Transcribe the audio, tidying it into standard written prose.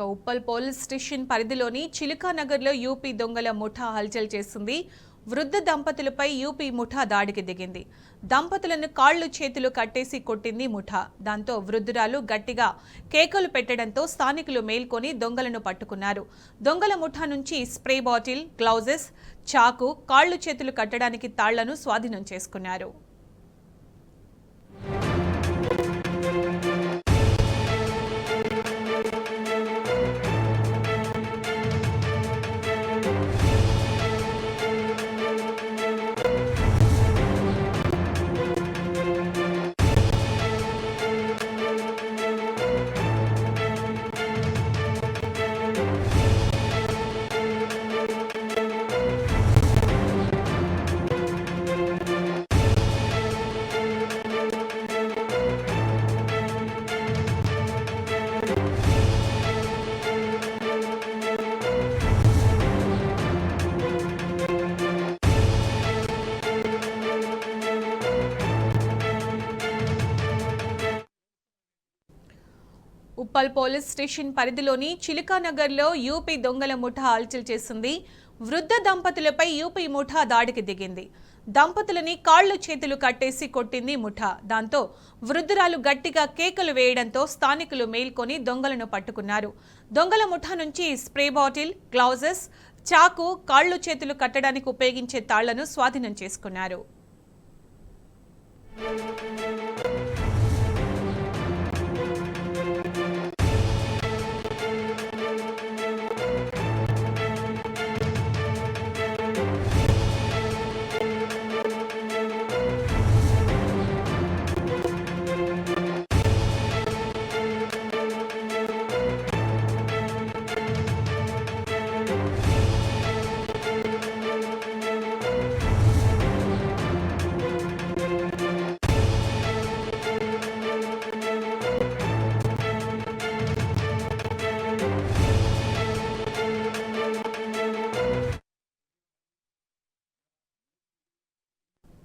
Uppal police station పరిధిలోని చిలుకానగర్లో UP దొంగల ముఠా హల్చల్ చేసింది. వృద్ధ దంపతులపై యూపీ ముఠా దాడికి దిగింది. దంపతులను కాళ్లు చేతులు కట్టేసి కొట్టింది ముఠా. దాంతో వృద్ధురాలు గట్టిగా కేకలు పెట్టడంతో స్థానికులు మేల్కొని దొంగలను పట్టుకున్నారు. దొంగల ముఠా నుంచి స్ప్రే బాటిల్, గ్లౌజెస్, చాకు, కాళ్లు చేతులు కట్టడానికి తాళ్లను స్వాధీనం చేసుకున్నారు. ఉప్పల్ పోలీస్ స్టేషన్ పరిధిలోని చిలుకానగర్లో యూపీ దొంగల ముఠా హల్చల్ చేసింది. వృద్ధ దంపతులపై యూపీ ముఠా దాడికి దిగింది. దంపతులని కాళ్లు చేతులు కట్టేసి కొట్టింది ముఠా. దాంతో వృద్ధురాలు గట్టిగా కేకలు వేయడంతో స్థానికులు మేల్కొని దొంగలను పట్టుకున్నారు. దొంగల ముఠా నుంచి స్ప్రే బాటిల్, గ్లౌజెస్, చాకు, కాళ్లు చేతులు కట్టడానికి ఉపయోగించే తాళ్లను స్వాధీనం చేసుకున్నారు.